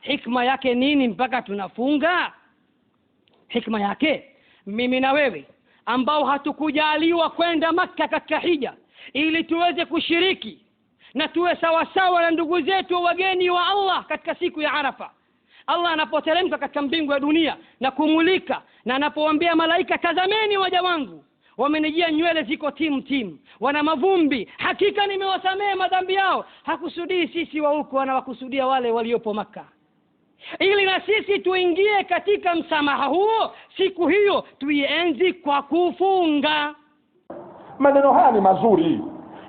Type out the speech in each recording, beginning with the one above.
Hikma yake nini mpaka tunafunga? Hikma yake, mimi na wewe ambao hatukujaliwa kwenda Makka katika hija ili tuweze kushiriki na tuwe sawa sawa na ndugu zetu wageni wa Allah katika siku ya Arafa. Allah anapoteremka katika mbingu ya dunia na kumulika na anapowaambia malaika, tazameni waja wangu wamenijia nywele ziko tim wana mavumbi, hakika nimewasamehe madhambi yao. Hakusudii sisi wa huko, anawakusudia wale waliopo Makka, ili na sisi tuingie katika msamaha huo. Siku hiyo tuienzi kwa kufunga. Maneno haya ni mazuri,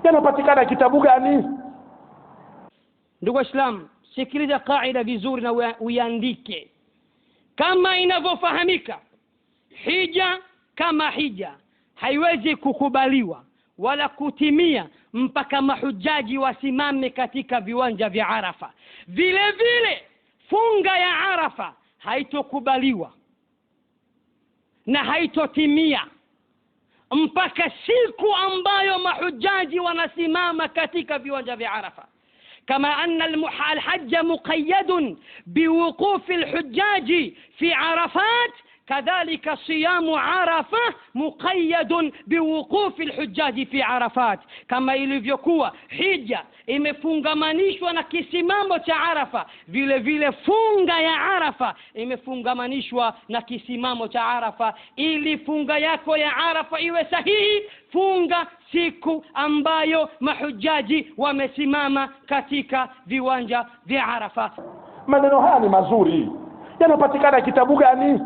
yanapatikana kitabu gani? Ndugu Waislamu, sikiliza kaida vizuri na uiandike. Kama inavyofahamika, hija kama hija haiwezi kukubaliwa wala kutimia mpaka mahujaji wasimame katika viwanja vya Arafa. Vile vile funga ya Arafa haitokubaliwa na haitotimia mpaka siku ambayo mahujaji wanasimama katika viwanja vya Arafa. كما أن الحج مقيد بوقوف الحجاج في عرفات، كذلك صيام عرفة مقيد بوقوف الحجاج في عرفات. كما ilivyokuwa hija imefungamanishwa na kisimamo cha Arafa, vile vile funga ya Arafa imefungamanishwa na kisimamo cha Arafa. Ili funga yako ya Arafa iwe sahihi, funga siku ambayo mahujaji wamesimama katika viwanja vya Arafa. Maneno haya ni mazuri, yanapatikana kitabu gani?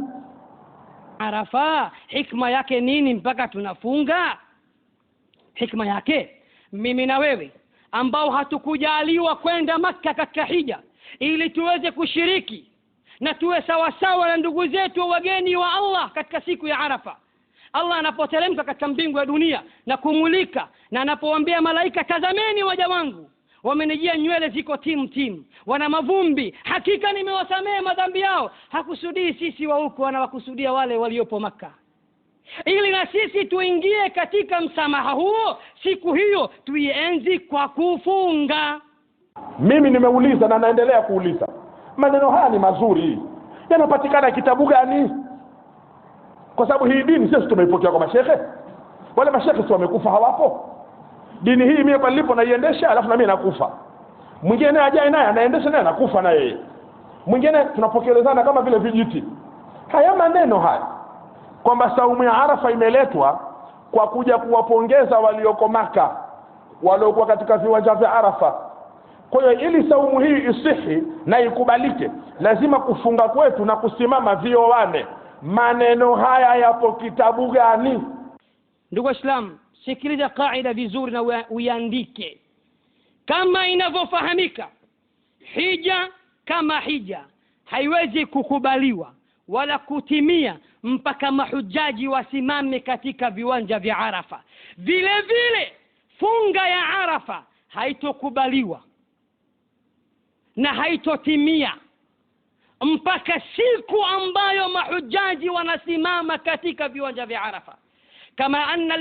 Arafa, hikma yake nini mpaka tunafunga? Hikma yake, mimi na wewe ambao hatukujaliwa kwenda Makka katika hija ili tuweze kushiriki na tuwe sawa sawa na ndugu zetu wageni wa Allah katika siku ya Arafa. Allah anapoteremka katika mbingu ya dunia na kumulika na anapowaambia malaika, tazameni waja wangu wamenijia nywele ziko tim wana mavumbi, hakika nimewasamehe madhambi yao. Hakusudii sisi wa huko, anawakusudia wale waliopo Makka, ili na sisi tuingie katika msamaha huo. Siku hiyo tuienzi kwa kufunga. Mimi nimeuliza na naendelea kuuliza, maneno haya ni mazuri, yanapatikana kitabu gani? Kwa sababu hii dini sisi tumeipokea kwa mashehe. Wale mashehe si wamekufa, hawapo. Dini hii mimi hapa nilipo naiendesha, alafu na mimi nakufa. Mwingine ajaye naye anaendesha naye nakufa na yeye. Mwingine tunapokelezana kama vile vijiti. Haya maneno haya kwamba saumu ya Arafa imeletwa kwa kuja kuwapongeza walioko Maka, waliokuwa katika viwanja vya Arafa. Kwa hiyo ili saumu hii isihi na ikubalike, lazima kufunga kwetu na kusimama vioane. Maneno haya yapo kitabu gani? Ndugu Waislamu, sikiliza kaida vizuri na uiandike. Kama inavyofahamika, hija kama hija haiwezi kukubaliwa wala kutimia mpaka mahujaji wasimame katika viwanja vya Arafa. Vile vile funga ya Arafa haitokubaliwa na haitotimia mpaka siku ambayo mahujaji wanasimama katika viwanja vya Arafa. كما أن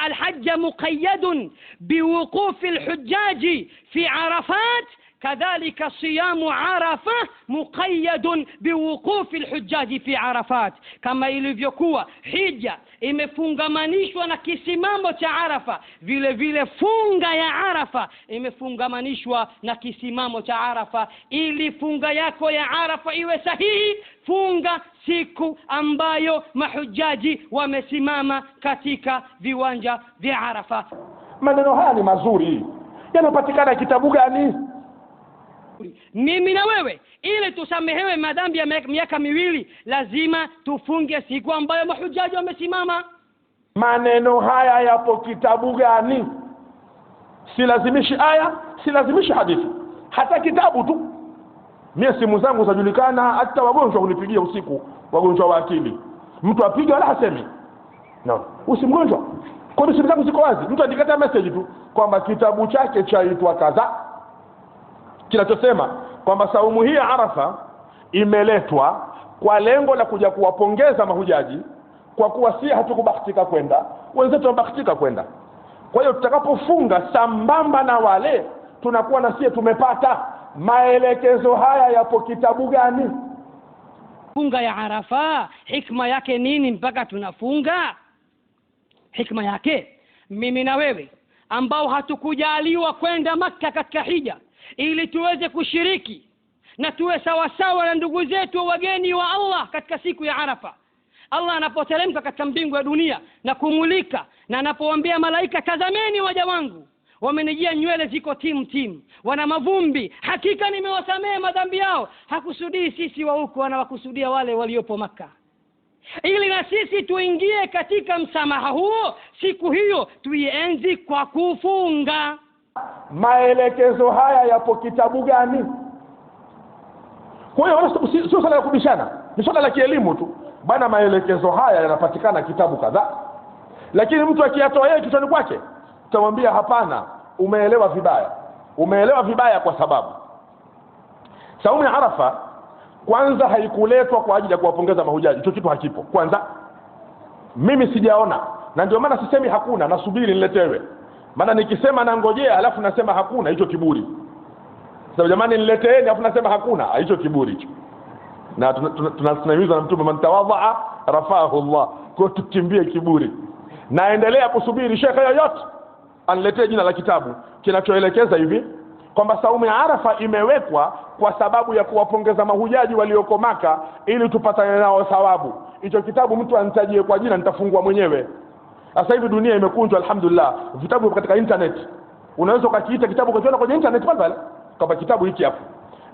الحج مقيد بوقوف الحجاج في عرفات، كذلك صيام عرفة مقيد بوقوف الحجاج في عرفات. كما ilivyokuwa hija imefungamanishwa na kisimamo cha Arafa, vile vile funga ya Arafa imefungamanishwa na kisimamo cha Arafa. Ili funga yako ya Arafa iwe sahihi, funga siku ambayo mahujaji wamesimama katika viwanja vya Arafa. Maneno haya ni mazuri, yanapatikana kitabu gani? Mimi na wewe ili tusamehewe madhambi ya miaka miwili, lazima tufunge siku ambayo mahujaji wamesimama. Maneno haya yapo kitabu gani? Si lazimishi aya, si lazimishi hadithi, hata kitabu tu. Mimi simu zangu zajulikana, hata wagonjwa hunipigia usiku, wagonjwa wa akili. Mtu apiga wala hasemi. No, usimgonjwa. Kwa nini simu zangu ziko wazi? Mtu andikata message tu kwamba kitabu chake chaitwa kaza, kinachosema kwamba saumu hii ya Arafa imeletwa kwa lengo la kuja kuwapongeza mahujaji, kwa kuwa si hatukubahatika kwenda, wenzetu wabahatika kwenda. Kwa hiyo tutakapofunga sambamba na wale, tunakuwa na sisi tumepata maelekezo haya yapo kitabu gani? Funga ya Arafa hikma yake nini mpaka tunafunga? Hikma yake, mimi na wewe ambao hatukujaliwa kwenda Makka katika hija ili tuweze kushiriki na tuwe sawa sawa na ndugu zetu wageni wa Allah katika siku ya Arafa. Allah anapoteremka katika mbingu ya dunia na kumulika na anapowaambia malaika, tazameni waja wangu wamenijia nywele ziko tim wana mavumbi, hakika nimewasamehe madhambi yao. Hakusudii sisi wa huko, anawakusudia wale waliopo Makka, ili na sisi tuingie katika msamaha huo. Siku hiyo tuienzi kwa kufunga. Maelekezo haya yapo kitabu gani? Kwa hiyo sio swala la kubishana, ni swala la kielimu tu bana. Maelekezo haya yanapatikana kitabu kadhaa, lakini mtu akiyatoa yeye kichwani kwake tutamwambia hapana, umeelewa vibaya. Kwa sababu saumu ya Arafa kwanza haikuletwa kwa ajili ya kuwapongeza mahujaji. Hicho kitu hakipo. Kwanza mimi sijaona, na ndio maana sisemi hakuna, nasubiri niletewe. Maana nikisema na ngojea alafu nasema hakuna, hicho kiburi. Sasa jamani nileteeni alafu nasema hakuna, hicho kiburi hicho. Na tunahimiza na Mtume, man tawadha rafahu Allah, kwa tukimbie kiburi. Naendelea kusubiri shekhe yoyote aniletee jina la kitabu kinachoelekeza hivi kwamba saumu ya Arafa imewekwa kwa sababu ya kuwapongeza mahujaji walioko Maka ili tupatane nao thawabu. Hicho kitabu mtu anitajie kwa jina, nitafungua mwenyewe. Sasa hivi dunia imekunjwa alhamdulillah, vitabu katika internet. Unaweza ukakiita kitabu ukakiona kwenye internet pale kama kitabu hiki hapo.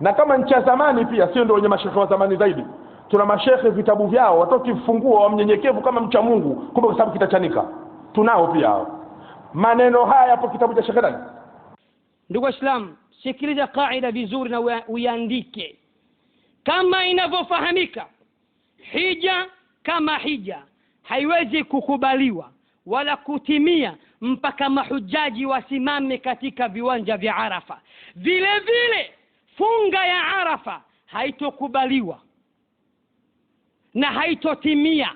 Na kama nchi ya zamani pia, sio ndio wenye mashekhe wa zamani zaidi, tuna mashekhe vitabu vyao watoki funguo wa mnyenyekevu kama mcha Mungu, kumbe kwa sababu kitachanika. Tunao pia hao. Maneno haya hapo kitabu cha Sheikh Dani. Ndugu Waislamu, sikiliza kaida vizuri na uiandike. Kama inavyofahamika, hija kama hija haiwezi kukubaliwa wala kutimia mpaka mahujaji wasimame katika viwanja vya Arafa. Vile vile funga ya Arafa haitokubaliwa na haitotimia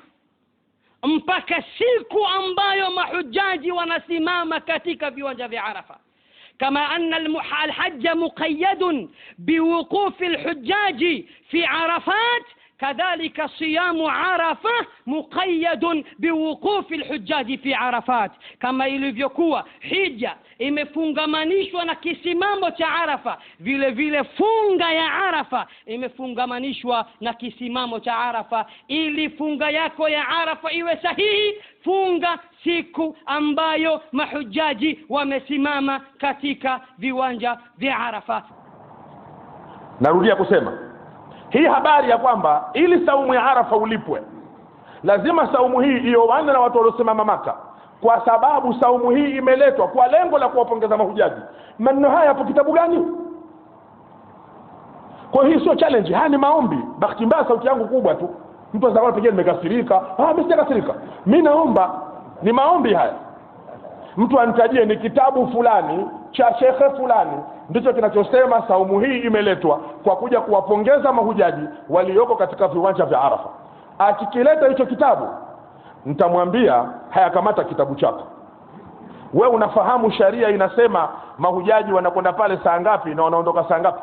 mpaka siku ambayo mahujaji wanasimama katika viwanja vya Arafa. Kama anna al-hajj muqayyad biwuquf al-hujjaj fi Arafat, kadhalika siyamu Arafa muqayyad biwuquf al-hujjaj fi Arafat. Kama ilivyokuwa hija imefungamanishwa na kisimamo cha Arafa, vile vile funga ya Arafa imefungamanishwa na kisimamo cha Arafa. Ili funga yako ya Arafa iwe sahihi, funga siku ambayo mahujaji wamesimama katika viwanja vya Arafa. Narudia kusema hii habari ya kwamba ili saumu ya Arafa ulipwe lazima saumu hii ioane na watu waliosimama Maka, kwa sababu saumu hii imeletwa kwa lengo la kuwapongeza mahujaji. Maneno haya hapo kitabu gani? Kwa hiyo sio challenge, haya ni maombi. Bahati mbaya sauti yangu kubwa tu, mtu anaweza pengine nimekasirika. Mimi sijakasirika, mimi naomba. Ni maombi haya. Mtu anitajie ni kitabu fulani cha shekhe fulani ndicho kinachosema saumu hii imeletwa kwa kuja kuwapongeza mahujaji walioko katika viwanja vya Arafa. Akikileta hicho kitabu nitamwambia haya, kamata kitabu chako. Wewe unafahamu sharia inasema mahujaji wanakwenda pale saa ngapi na wanaondoka saa ngapi?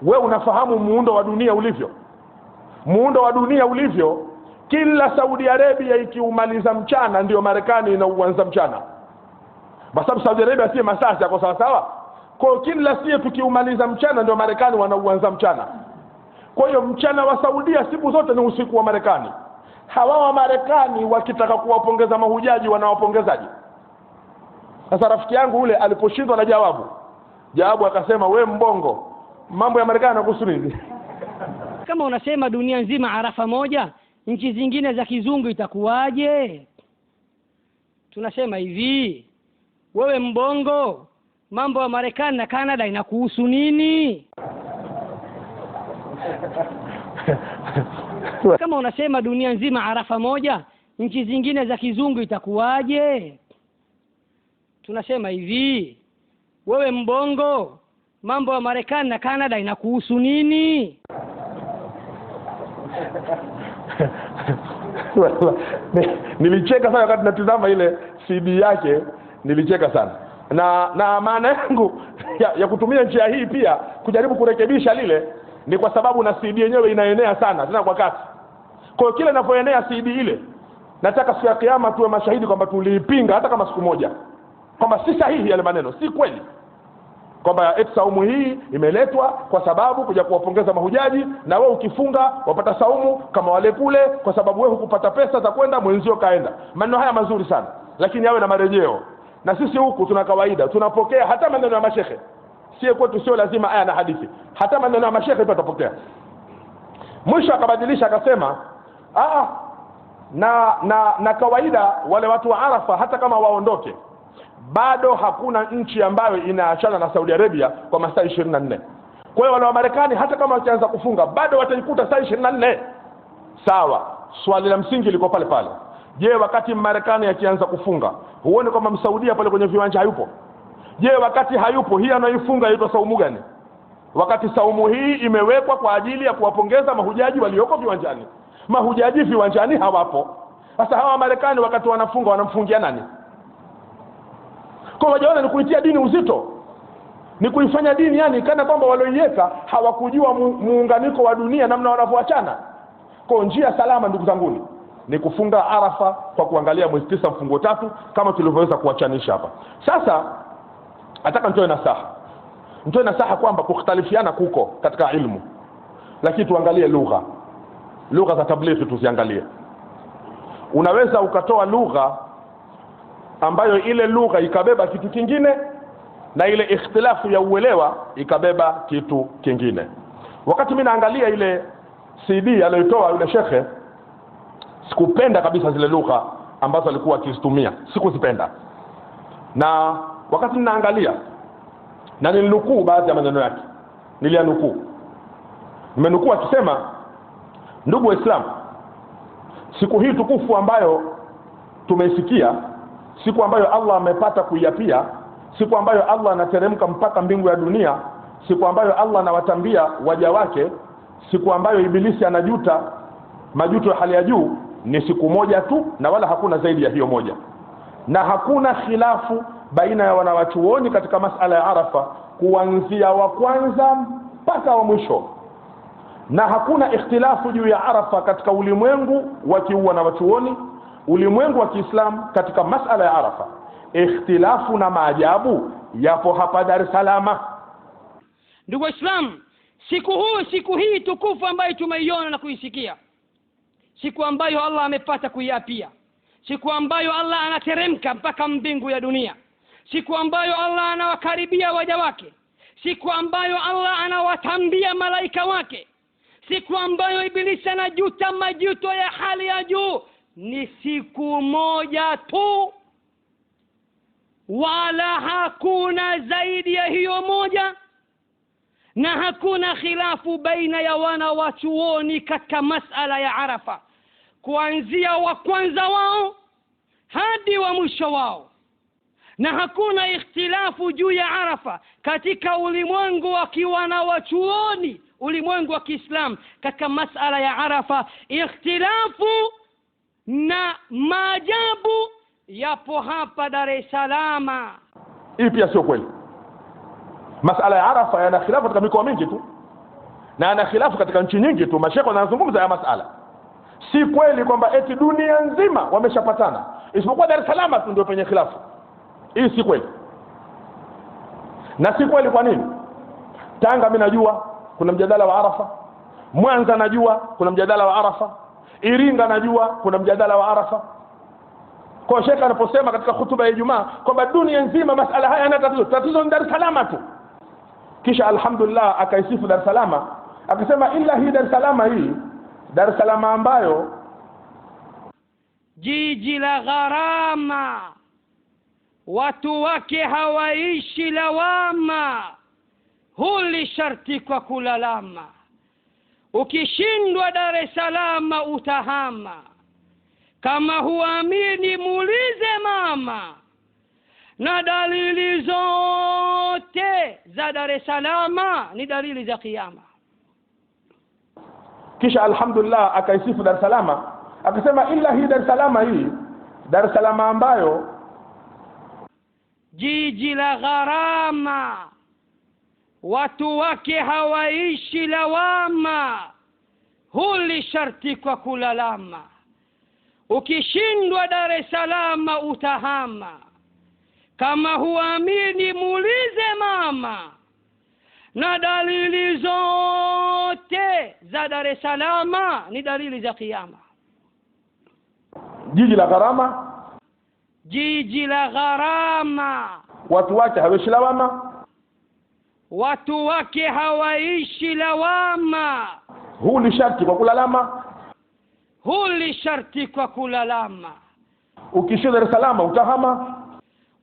Wewe unafahamu muundo wa dunia ulivyo? Muundo wa dunia ulivyo, kila Saudi Arabia ikiumaliza mchana ndio Marekani inauanza mchana. Basi Saudi Arabia si masaa yako sawa sawa. Kwa kila sie tukiumaliza mchana ndio Marekani wanauanza mchana. Kwa hiyo mchana wa Saudia siku zote ni usiku wa Marekani. Hawa wa Marekani wakitaka kuwapongeza mahujaji wanawapongezaje? Sasa rafiki yangu ule aliposhindwa na jawabu akasema, we mbongo, mambo ya Marekani yanakuhusu nini? Kama unasema dunia nzima Arafa moja, nchi zingine za kizungu itakuwaje? Tunasema hivi, wewe mbongo, mambo ya Marekani na Canada inakuhusu nini? Kama unasema dunia nzima Arafa moja, nchi zingine za kizungu itakuwaje? Tunasema hivi, wewe mbongo, mambo ya Marekani na Canada inakuhusu nini? Nilicheka sana wakati natizama ile CD yake, nilicheka sana. na maana yangu ya kutumia njia hii pia kujaribu kurekebisha lile ni kwa sababu na CD yenyewe inaenea sana tena kwa kasi. Kwa hiyo kile inapoenea CD ile, nataka siku ya kiyama tuwe mashahidi kwamba tuliipinga hata kama siku moja, kwamba si sahihi yale maneno, si kweli, kwamba eti saumu hii imeletwa kwa sababu kuja kuwapongeza mahujaji, na wewe ukifunga wapata saumu kama wale kule kwa sababu wewe hukupata pesa za kwenda, mwenzio kaenda. Maneno haya mazuri sana, lakini yawe na marejeo. Na sisi huku tuna kawaida, tunapokea hata maneno ya mashehe. Sio kwetu, sio lazima aya na hadithi, hata maneno ya mashehe pia tutapokea. Mwisho akabadilisha akasema na kawaida wale watu wa Arafa hata kama waondoke, bado hakuna nchi ambayo inaachana na Saudi Arabia kwa masaa 24. Kwa hiyo wale wa Marekani hata kama wakianza kufunga bado wataikuta saa 24. Sawa, swali la msingi liko pale pale. Je, wakati Marekani akianza kufunga, huone kama Msaudia pale kwenye viwanja hayupo? Je, wakati hayupo, hii anayofunga inaitwa saumu gani? Wakati saumu hii imewekwa kwa ajili ya kuwapongeza mahujaji walioko viwanjani. Mahujaji viwanjani hawapo. Sasa hawa Marekani wakati wanafunga wanamfungia nani? Kwa wajaona ni kuitia dini uzito, ni kuifanya dini yani kana kwamba walioiweka hawakujua muunganiko wa dunia namna wanavyoachana. Kwa njia salama ndugu zanguni ni kufunga Arafa kwa kuangalia mwezi 9 mfungo 3 kama tulivyoweza kuachanisha hapa. Sasa nataka nitoe nasaha kwamba kukhtalifiana kuko katika ilmu, lakini tuangalie lugha za tablighi tuziangalie. Unaweza ukatoa lugha ambayo ile lugha ikabeba kitu kingine na ile ikhtilafu ya uelewa ikabeba kitu kingine. Wakati mimi naangalia ile CD aliyotoa yule shekhe, sikupenda kabisa zile lugha ambazo alikuwa akizitumia, sikuzipenda. Na wakati ninaangalia na nilinukuu baadhi ya maneno yake, nimenukuu akisema, ndugu Waislamu, siku hii tukufu ambayo tumeisikia, siku ambayo Allah amepata kuiapia, siku ambayo Allah anateremka mpaka mbingu ya dunia, siku ambayo Allah anawatambia waja wake, siku ambayo ibilisi anajuta majuto ya hali ya juu, ni siku moja tu na wala hakuna zaidi ya hiyo moja. Na hakuna khilafu baina ya wanawachuoni katika masala ya Arafa kuanzia wa kwanza mpaka wa mwisho. Na hakuna ikhtilafu juu ya Arafa katika ulimwengu wa wanawachuoni, ulimwengu wa Kiislamu katika masala ya Arafa. Ikhtilafu na maajabu yapo hapa Dar es Salaam. Ndugu Waislamu, siku hii tukufu ambayo tumeiona na kuisikia, siku ambayo Allah amepata kuiapia, siku ambayo Allah anateremka mpaka mbingu ya dunia, siku ambayo Allah anawakaribia waja wake, siku ambayo Allah anawatambia malaika wake, siku ambayo ibilisi anajuta majuto ya hali ya juu, ni siku moja tu, wala hakuna zaidi ya hiyo moja. Na hakuna khilafu baina ya wanawachuoni katika masala ya Arafa, kuanzia wa kwanza wao hadi wa mwisho wao. Na hakuna ikhtilafu juu ya Arafa katika ulimwengu wa wanawachuoni, ulimwengu wa Kiislamu katika masala ya Arafa. Ikhtilafu na maajabu yapo hapa Dar es Salaam. Hii pia sio kweli. Masala ya Arafa yana khilafu katika mikoa mingi tu, na yana khilafu katika nchi nyingi tu. Mashekhe wanazungumza ya masala. Si kweli kwamba eti dunia nzima wameshapatana, isipokuwa Dar es Salaam tu ndio penye khilafu. Hii si kweli. Na si kweli kwa nini? Tanga mimi najua kuna mjadala wa Arafa, Mwanza najua kuna mjadala wa Arafa, Iringa najua kuna mjadala wa Arafa. Kwa shekhe anaposema katika hutuba ya Ijumaa kwamba dunia nzima masala haya yana tatizo ni Dar es Salaam tu, kisha alhamdulillah akaisifu Dar es Salaam akisema ila hii Dar es Salaam, hii Dar es Salaam ambayo jiji la gharama, watu wake hawaishi lawama, huli sharti kwa kulalama. Ukishindwa Dar es Salaam utahama, kama huamini muulize mama. Na dalili zote za Dar es Salaam ni dalili za kiyama. Kisha alhamdulillah akaisifu Dar es Salaam akasema ila hii Dar es Salaam, hii Dar es Salaam ambayo jiji la gharama, watu wake hawaishi lawama, huli sharti kwa kulalama. Ukishindwa Dar es Salaam utahama, kama huamini muulize mama. Na dalili zote za Dar es Salaam ni dalili za kiyama. Jiji la gharama, jiji la gharama, watu wake hawaishi lawama, watu wake hawaishi lawama, huli sharti kwa kulalama, huli sharti kwa kulalama. Ukishindwa Dar es Salaam utahama,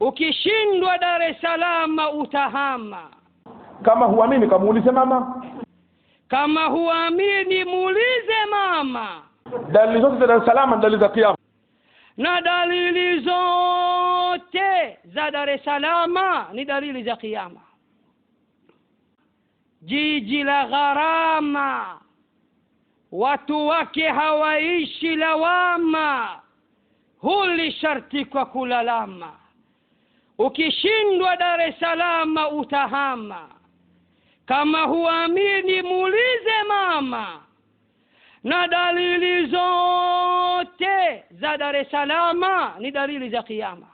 ukishindwa Dar es Salaam utahama. Kama huamini kamuulize mama, kama huamini muulize mama. Dalili zote za Dar es Salaam dalili za kiyama. Na dalili zote za Dar es Salaam ni dalili za kiyama. Jiji la gharama, watu wake hawaishi lawama, huli sharti kwa kulalama. Ukishindwa Dar es Salaam utahama, kama huamini muulize mama. Na dalili zote za Dar es Salaam ni dalili za kiyama.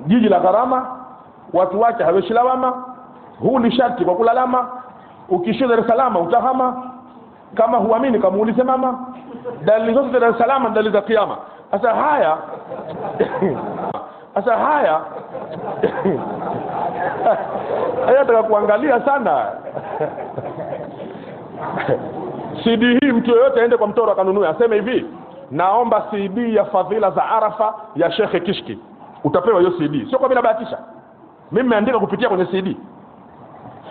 Jiji la gharama, watu wake hawaishi lawama, huli sharti kwa kulalama. Ukishindwa Dar es Salaam utahama, kama huamini kamuulize mama. Dalili zote za Dar es Salaam dalili za kiyama. Sasa haya nataka kuangalia sana. CD hii mtu yoyote aende kwa mtoro akanunue, aseme hivi, naomba CD ya fadhila za Arafa ya Sheikh Kishki, utapewa hiyo CD. Sio kwa bila bahatisha, mimi nimeandika kupitia kwenye CD.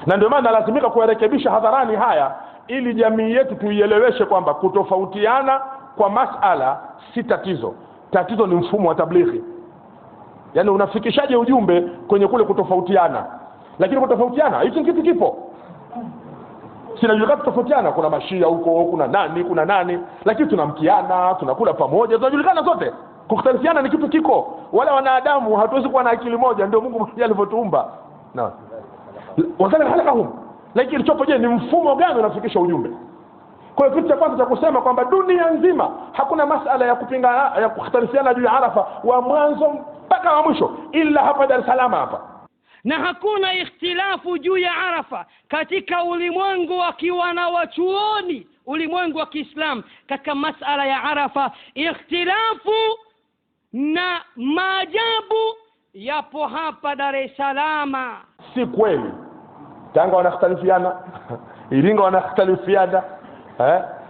Na ndio maana lazimika kurekebisha hadharani haya, ili jamii yetu tuieleweshe kwamba kutofautiana kwa masala si tatizo. Tatizo ni mfumo wa tablighi. Yaani unafikishaje ujumbe kwenye kule kutofautiana. Lakini kutofautiana hicho kitu kipo. Sinajulikana kutofautiana, kuna mashia huko, kuna nani, lakini tunamkiana, tunakula pamoja, tunajulikana zote. Kukhtalifiana ni kitu kiko. Wala wanadamu hatuwezi kuwa na akili moja, ndio Mungu mwenyewe alivyotuumba. Na wakati halakahum, lakini kilichopo je, ni mfumo gani unafikisha ujumbe? Kwa hiyo kitu cha kwanza cha kusema kwamba dunia nzima hakuna masala ya kupinga ya kukhtalifiana juu ya Arafa wa mwanzo mpaka wa mwisho, ila hapa Dar es Salaam hapa. Na hakuna ikhtilafu juu ya Arafa katika ulimwengu wakiwa na wachuoni, ulimwengu wa Kiislamu katika masala ya Arafa. Ikhtilafu na maajabu yapo hapa Dar es Salaam. Si kweli Tanga wanakhtalifiana, Iringa wanakhtalifiana,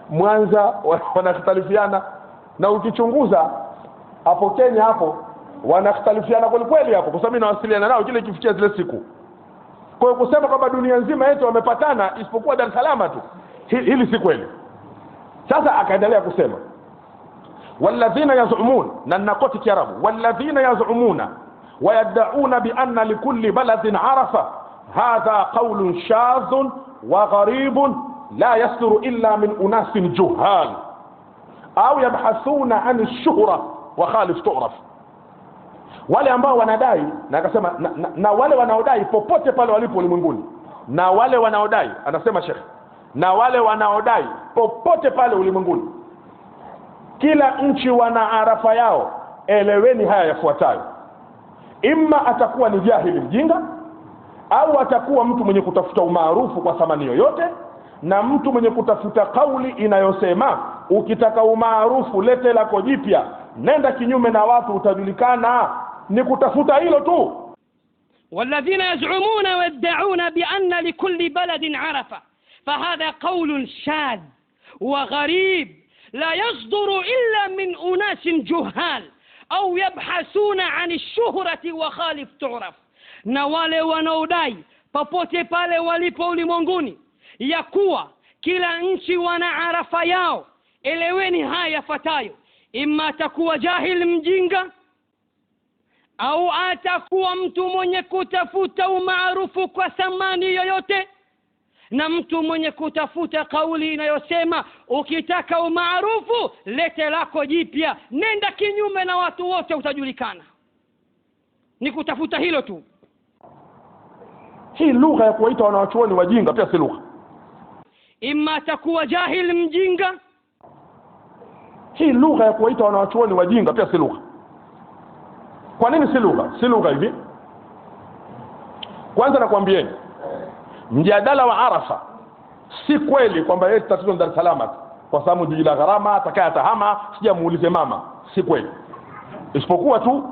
Mwanza wanakhtalifiana, na ukichunguza hapo Kenya hapo wanakhtalifiana kweli hapo, kwa sababu nawasiliana nao kile kifikia zile siku. Kwa hiyo kusema kwamba dunia nzima yetu wamepatana isipokuwa Dar es Salaam tu, hili si kweli. Sasa akaendelea kusema walladhina yaz'umun, na nakoti kiarabu, walladhina yaz'umuna wayad'una bi anna likulli baladin arafa, hadha qawlun shadhun wa gharibun la yasduru illa min unasin juhal au yabhathuna an ash-shuhra wa khalif tu'raf. Wale ambao wanadai, na akasema na wale wanaodai popote pale walipo ulimwenguni, na wale wanaodai, anasema Sheikh, na wale wanaodai popote pale ulimwenguni, kila nchi wana Arafa yao. Eleweni haya yafuatayo: imma atakuwa ni jahili mjinga, au atakuwa mtu mwenye kutafuta umaarufu kwa thamani yoyote, na mtu mwenye kutafuta kauli inayosema ukitaka umaarufu lete lako jipya, nenda kinyume na watu utajulikana. Ni kutafuta hilo tu. والذين يزعمون ويدعون بأن لكل بلد عرفة فهذا قول شاذ وغريب لا يصدر إلا من أناس جهال أو يبحثون عن الشهرة وخالف تعرف. na wale wanaodai popote pale walipo ulimwenguni ya kuwa kila nchi wana Arafa yao, eleweni haya yafuatayo: imma atakuwa jahil mjinga, au atakuwa mtu mwenye kutafuta umaarufu kwa thamani yoyote, na mtu mwenye kutafuta kauli inayosema ukitaka umaarufu lete lako jipya, nenda kinyume na watu wote utajulikana. ni kutafuta hilo tu. Hii lugha ya kuwaita wanawachuoni wajinga pia si lugha. Imma atakuwa jahil mjinga. Hii lugha ya kuwaita wanawachuoni wajinga pia si lugha. Kwa nini si lugha? Si lugha hivi. Kwanza nakwambieni, mjadala wa Arafa si kweli kwamba yeye tatizo ni Dar es Salaam kwa sababu jiji la gharama atakaye atahama sijamuulize mama, si kweli. Isipokuwa tu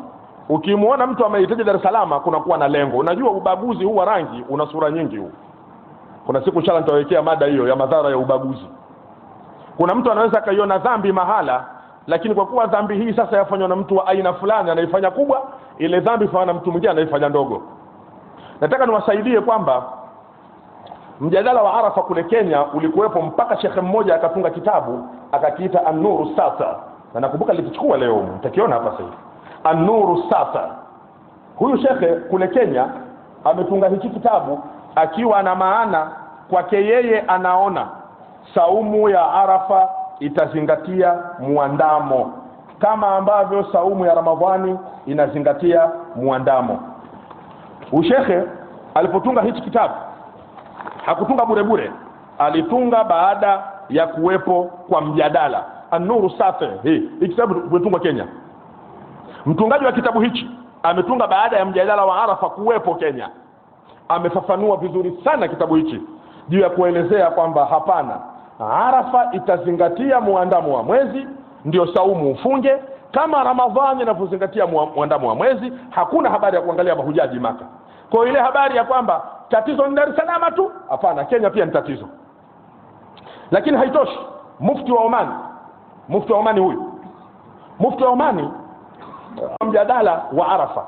ukimuona mtu amehitaji Dar es Salaam kuna kuwa na lengo. Unajua ubaguzi huu wa rangi una sura nyingi huu. Kuna siku inshallah nitawekea mada hiyo ya madhara ya ubaguzi. Kuna mtu anaweza kaiona dhambi mahala, lakini kwa kuwa dhambi hii sasa yafanywa na mtu wa aina fulani anaifanya kubwa, ile dhambi fanya na mtu mwingine anaifanya ndogo. Nataka niwasaidie kwamba mjadala wa Arafa kule Kenya ulikuwepo mpaka shekhe mmoja akatunga kitabu akakiita An-Nuru Sata, na nakumbuka nilikichukua leo, mtakiona hapa sasa. An-Nuru Sata, huyu shekhe kule Kenya ametunga hiki kitabu akiwa na maana kwake yeye anaona saumu ya Arafa itazingatia muandamo kama ambavyo saumu ya Ramadhani inazingatia muandamo. Ushekhe alipotunga hichi kitabu hakutunga bure bure, alitunga baada ya kuwepo kwa mjadala. An-Nuru Sata, hii kitabu kimetungwa Kenya. Mtungaji wa kitabu hichi ametunga baada ya mjadala wa Arafa kuwepo Kenya. Amefafanua vizuri sana kitabu hichi juu ya kuelezea kwamba hapana, Arafa itazingatia muandamo wa mwezi ndio saumu ufunge, kama Ramadhani inapozingatia muandamo wa mwezi. Hakuna habari ya kuangalia mahujaji Maka. Kwa ile habari ya kwamba tatizo ni Dar es Salaam tu, hapana, Kenya pia ni tatizo. Lakini haitoshi, mufti wa Omani huyu mufti wa Omani mjadala wa Arafa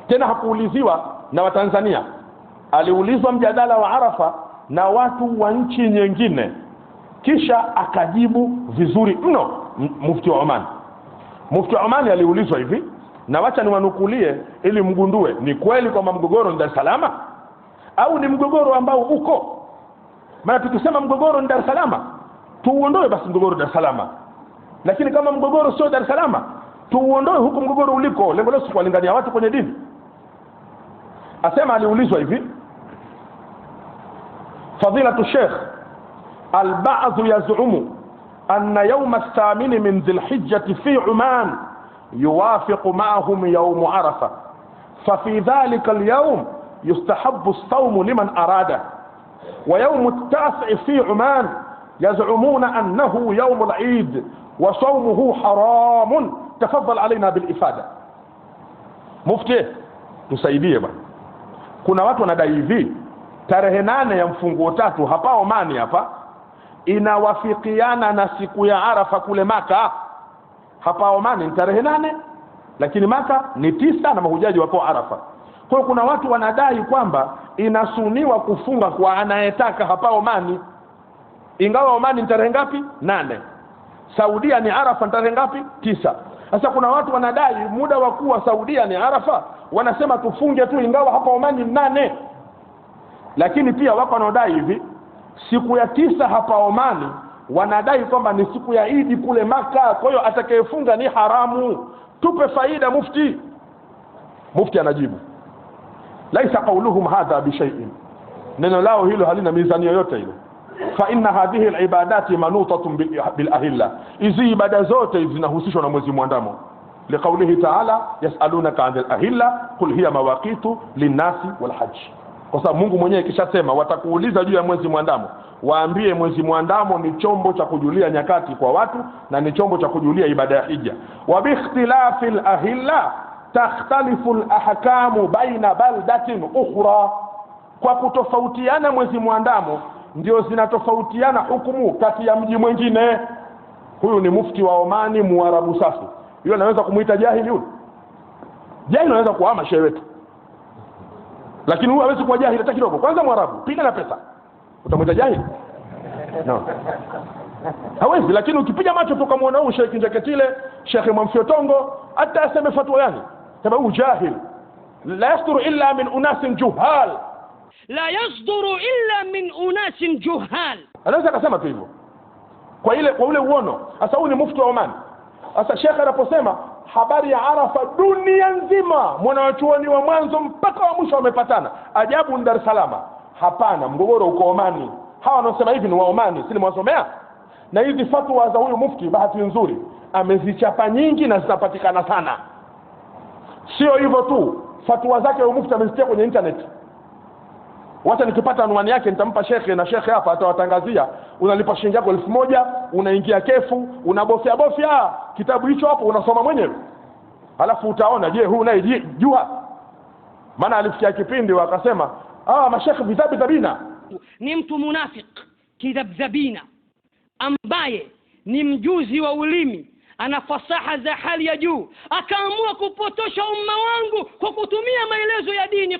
tena hakuuliziwa na Watanzania, aliulizwa mjadala wa Arafa na watu wa nchi nyingine, kisha akajibu vizuri mno. Mufti wa Omani aliulizwa hivi, na wacha niwanukulie ili mgundue ni kweli kwamba mgogoro ni Dar es Salaam au ni mgogoro ambao uko. Maana tukisema mgogoro ni Dar es Salaam, tuuondoe basi mgogoro Dar es Salaam. Lakini kama mgogoro sio Dar es Salaam, tuuondoe huko mgogoro uliko. Lengo letu kuwalingania watu kwenye dini. Asema aliulizwa hivi, fadilatu Sheikh, al-ba'd yaz'umu anna yawm ath-thamin min dhil-hijjah fi Oman يوافق معهم يوم عرفة، ففي ذلك اليوم يستحب الصوم لمن أراده، ويوم التاسع في عمان يزعمون أنه يوم العيد وصومه حرام. تفضل علينا بالإفادة. مفتي tusaidie bwana. Kuna watu wanadai hivi tarehe 8 ya mfunguo 3 hapa Omani hapa inawafikiana na siku ya Arafa kule Maka. Hapa Omani ni tarehe 8, lakini Maka ni 9 na mahujaji wako Arafa. Kwa kuna watu wanadai kwamba inasuniwa kufunga kwa anayetaka hapa Omani, ingawa Omani ni tarehe ngapi? 8. Saudia ni Arafa ni tarehe ngapi? 9. Sasa kuna watu wanadai muda wa kuwa Saudia ni Arafa, wanasema tufunge tu ingawa hapa Omani ni 8. Lakini pia wako wanaodai hivi siku ya 9 hapa Omani wanadai kwamba ni siku ya Idi kule Maka, kwa hiyo atakayefunga ni haramu. Tupe faida mufti. Mufti anajibu, laisa qawluhum hadha bi shay'in, neno lao hilo halina mizani yoyote ile. Fa inna hadhihi al-ibadati manutatun bil ahilla, hizi ibada zote zinahusishwa na mwezi muandamo. Liqawlihi ta'ala yas'alunaka 'anil ahilla qul hiya mawaqitu lin-nasi wal hajj. Kwa sababu Mungu mwenyewe kishasema watakuuliza juu ya mwezi muandamo, waambie mwezi muandamo ni chombo cha kujulia nyakati kwa watu na ni chombo cha kujulia ibada ya hija. Wa bi ikhtilafil ahilla takhtalifu al-ahkamu baina baldatin ukhra, kwa kutofautiana mwezi muandamo ndio zinatofautiana hukumu kati ya mji mwingine. Huyu ni mufti wa Omani, Muarabu safi. Yule anaweza kumuita jahili huyu? Jahili anaweza kuhama shehe wetu, lakini huyu hawezi kuwa jahili hata kidogo. Kwanza Muarabu, piga na pesa, utamuita jahili? No, hawezi. Lakini ukipiga macho tukamwona huyu Sheikh Njaketile, Sheikh Mwamfyotongo, hata aseme fatwa yani kama huyu jahil, la yasduru illa min unasin juhal, la yasduru illa min unasin juhal, anaweza akasema tu hivyo kwa ule uono. Sasa huyu ni mufti wa Oman. Sasa Sheikh anaposema habari ya Arafa dunia nzima, mwanachuoni wa mwanzo mpaka wa mwisho wamepatana. Ajabu ni Dar es Salaam. Hapana, mgogoro uko Omani. Hawa wanaosema hivi ni wa Omani, si nimewasomea. Na hizi fatwa za huyu mufti, bahati nzuri amezichapa nyingi na zinapatikana sana. Sio hivyo tu, fatwa zake huyu mufti amezitia kwenye internet. Wacha nikipata anwani yake nitampa shekhe, na shekhe hapa atawatangazia. Unalipa shilingi yako 1000, unaingia kefu, unabofya kitabu hicho hapo, unasoma mwenyewe. Alafu utaona je huyu naye jua. Maana alifikia kipindi wakasema mashekhe bidhabina ni mtu munafik kidhabina, ambaye ni mjuzi wa ulimi, ana fasaha za hali ya juu, akaamua kupotosha umma wangu kwa kutumia maelezo ya dini.